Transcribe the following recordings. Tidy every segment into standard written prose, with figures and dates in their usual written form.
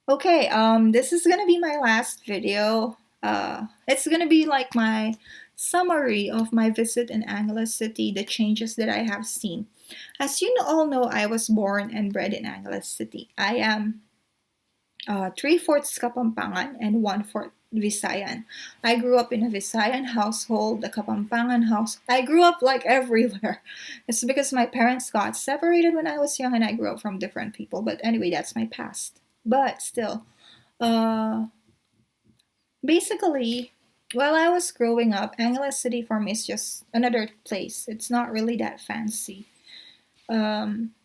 Okay, this is gonna be my last video. It's gonna be like my summary of my visit in Angeles City, the changes that I have seen. As you all know, I was born and bred in Angeles City. I am three-fourths Kapampangan and one-fourth Visayan. I grew up in a Visayan household, the Kapampangan house. I grew up like everywhere. It's because my parents got separated when I was young and I grew up from different people. But anyway, that's my past. But still, uh, basically, while I was growing up, Angeles City for me is just another place. It's not really that fancy. Um,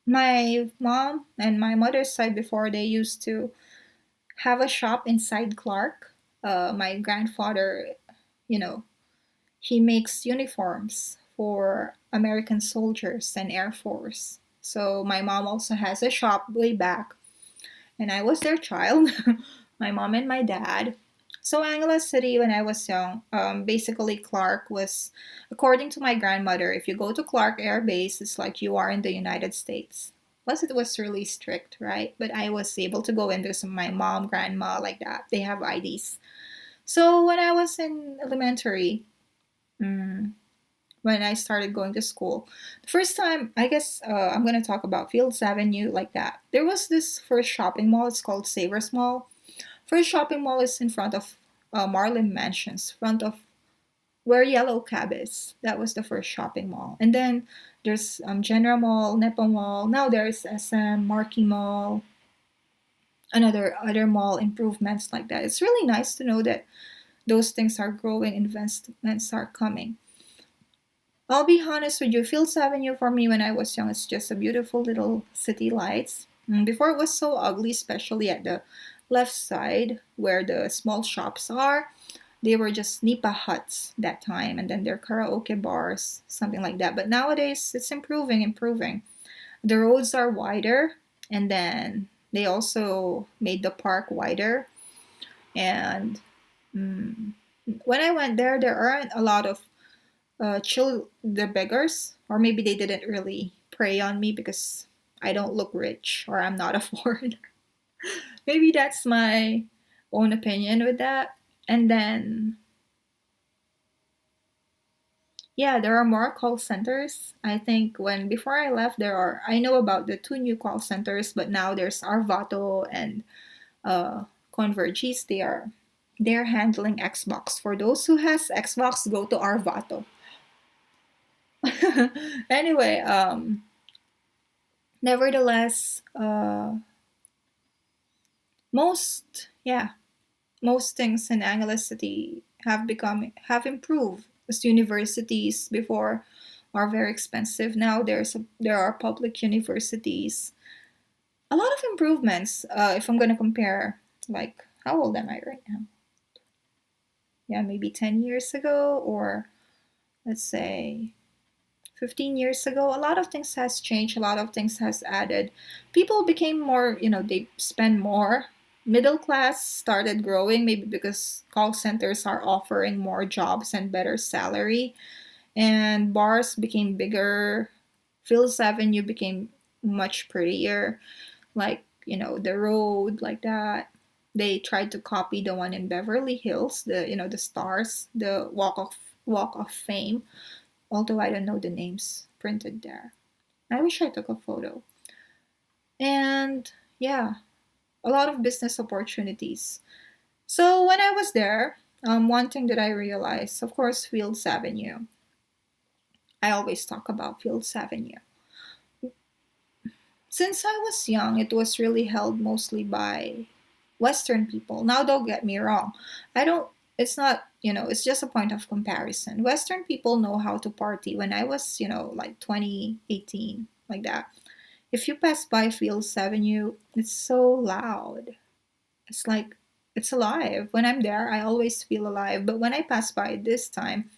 my mom and my mother's side before they used to have a shop inside Clark. My grandfather, you know, he makes uniforms for American soldiers and Air Force. So my mom also has a shop way back, and I was their child, my mom and my dad. So Angeles City, when I was young, basically Clark was, according to my grandmother, if you go to Clark Air Base, it's like you are in the United States. Plus, it was really strict, right? But I was able to go in because of my mom, grandma, like that. They have IDs. So when I was in elementary, mm, when I started going to school, the first time, I guess I'm going to talk about Fields Avenue, like that. There was this first shopping mall, it's called Savers Mall. First shopping mall is in front of Marlin Mansions, front of where Yellow Cab is. That was the first shopping mall. And then there's General Mall, Nepo Mall. Now there's SM, Marquee Mall, another other mall improvements like that. It's really nice to know that those things are growing, investments are coming. I'll be honest with you, Fields Avenue for me when I was young, it's just a beautiful little city lights. Before it was so ugly, especially at the left side where the small shops are. They were just nipa huts that time, and then they're karaoke bars, something like that. But nowadays, it's improving. The roads are wider, and then they also made the park wider. And mm, when I went there, there aren't a lot of chill the beggars, or maybe they didn't really prey on me because I don't look rich or I'm not a foreigner. Maybe that's my own opinion with that. And then, yeah, there are more call centers. I think when before I left, I know about the two new call centers, but now there's Arvato and uh, Convergys. They're handling Xbox. For those who has Xbox, go to Arvato. Anyway, nevertheless, yeah, most things in Angeles City have improved. As universities before are very expensive. Now there are public universities. A lot of improvements. If I'm gonna compare, like how old am I right now? Yeah, maybe 10 years ago, or let's say 15 years ago. A lot of things has changed. A lot of things has added. People became more. They spend more. Middle class started growing, maybe because call centers are offering more jobs and better salary, and bars became bigger. Phil's Avenue became much prettier, like the road, like that. They tried to copy the one in Beverly Hills, the stars, the Walk of Fame. Although I don't know the names printed there. I wish I took a photo. And yeah, a lot of business opportunities. So when I was there, one thing that I realized, of course, Fields Avenue. I always talk about Fields Avenue. Since I was young, it was really held mostly by Western people. Now, don't get me wrong. I don't, it's not, it's just a point of comparison. Western people know how to party. When I was, like 2018, like that. If you pass by Fields Avenue, it's so loud. It's like, it's alive. When I'm there, I always feel alive. But when I pass by this time,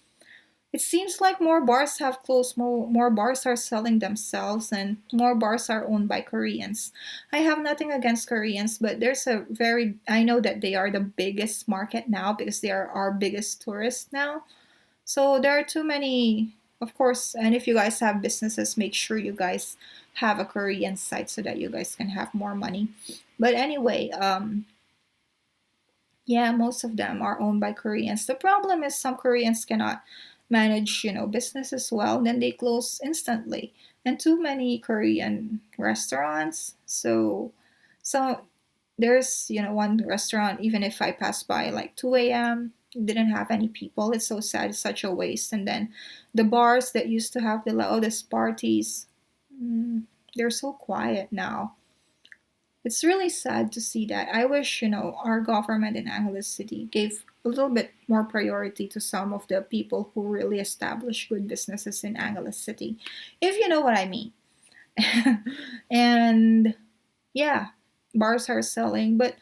it seems like more bars have closed, more bars are selling themselves, and more bars are owned by Koreans. I have nothing against Koreans, but I know that they are the biggest market now because they are our biggest tourists now. So there are too many. of course, and if you guys have businesses, make sure you guys have a Korean site so that you guys can have more money. But anyway, yeah, most of them are owned by Koreans. The problem is some Koreans cannot manage, businesses well, then they close instantly. And too many Korean restaurants. So there's, one restaurant, even if I pass by like 2 a.m., didn't have any people. It's so sad, it's such a waste. And then the bars that used to have the loudest parties, mm, they're so quiet now. It's really sad to see that. I wish, our government in Angeles City gave a little bit more priority to some of the people who really establish good businesses in Angeles City, if you know what I mean. And yeah, bars are selling. But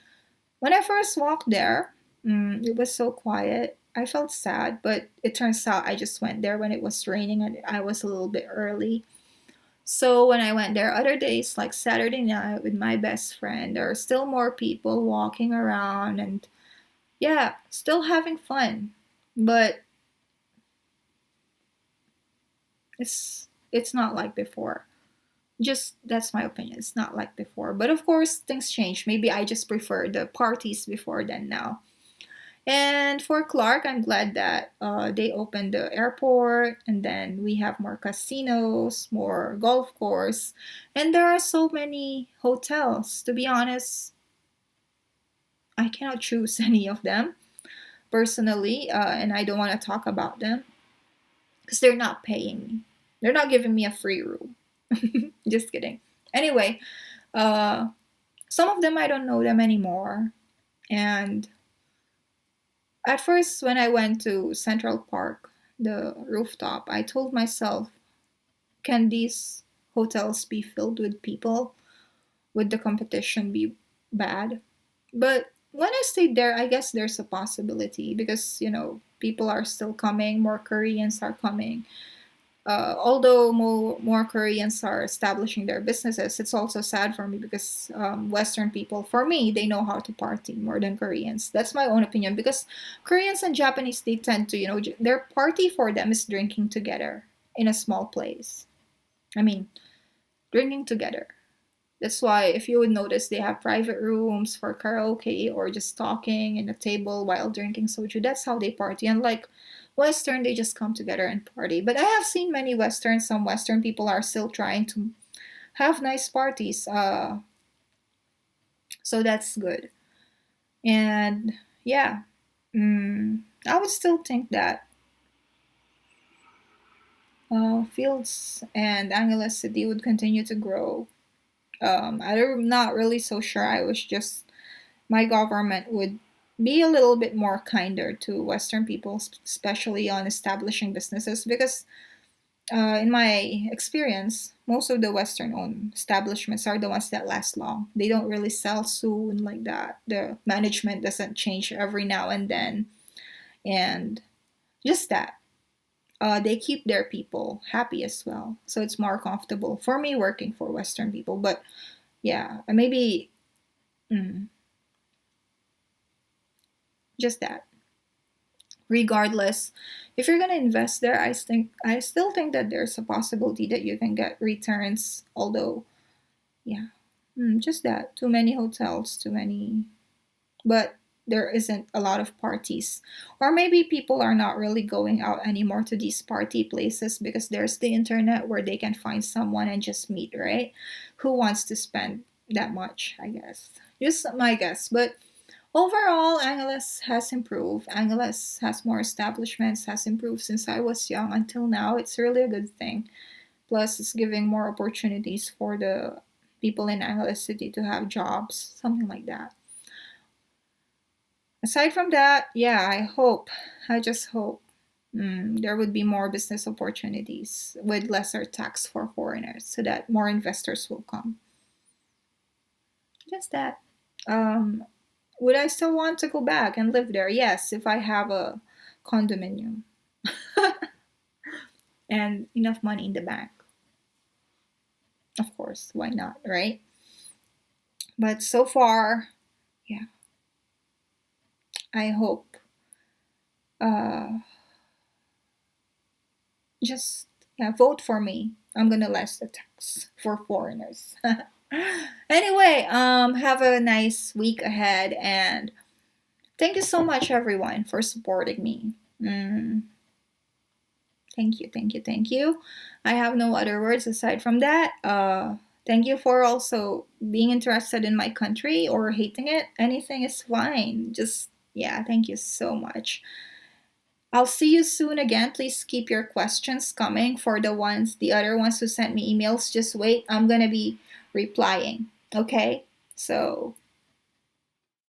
when I first walked there, it was so quiet. I felt sad, but it turns out I just went there when it was raining and I was a little bit early. So when I went there other days, like Saturday night with my best friend, there are still more people walking around and yeah, still having fun. But it's not like before. Just that's my opinion. It's not like before. But of course things change. Maybe I just prefer the parties before than now. And for Clark, I'm glad that they opened the airport, and then we have more casinos, more golf course, and there are so many hotels. To be honest, I cannot choose any of them personally, and I don't want to talk about them because they're not paying me. They're not giving me a free room. Just kidding. Anyway, uh, some of them I don't know them anymore, and at first, when I went to Central Park, the rooftop, I told myself, can these hotels be filled with people? Would the competition be bad? But when I stayed there, I guess there's a possibility because, people are still coming, more Koreans are coming. Although more Koreans are establishing their businesses, it's also sad for me because Western people, for me, they know how to party more than Koreans. That's my own opinion because Koreans and Japanese, they tend to, their party for them is drinking together in a small place. I mean, drinking together. That's why, if you would notice, they have private rooms for karaoke or just talking in a table while drinking soju. That's how they party. And like Western, they just come together and party. But I have seen many Western, some Western people are still trying to have nice parties. So that's good. And yeah, I would still think that Fields and Angeles City would continue to grow. I'm not really so sure. I was just my government would be a little bit more kinder to Western people, especially on establishing businesses, because in my experience, most of the Western owned establishments are the ones that last long. They don't really sell soon like that. The management doesn't change every now and then. And just that. They keep their people happy as well. So it's more comfortable for me working for Western people. But yeah, maybe mm, just that. Regardless, if you're gonna invest there, I still think that there's a possibility that you can get returns. Although, yeah, just that. Too many hotels, too many, but there isn't a lot of parties, or maybe people are not really going out anymore to these party places because there's the internet where they can find someone and just meet. Right? Who wants to spend that much? I guess just my guess, but overall, Angeles has improved. Angeles has more establishments, has improved since I was young until now. It's really a good thing. Plus, it's giving more opportunities for the people in Angeles City to have jobs, something like that. Aside from that, yeah, I just hope there would be more business opportunities with lesser tax for foreigners so that more investors will come. Just that. Um, would I still want to go back and live there? Yes, if I have a condominium and enough money in the bank. Of course, why not, right? But so far, yeah, I hope uh, just Yeah, vote for me. I'm gonna less the tax for foreigners. Anyway, have a nice week ahead, and thank you so much, everyone, for supporting me. Mm, thank you, thank you, thank you. I have no other words aside from that. Thank you for also being interested in my country or hating it. Anything is fine. Just, yeah, thank you so much. I'll see you soon again. Please keep your questions coming. For the other ones who sent me emails, just wait. I'm gonna be replying. Okay? So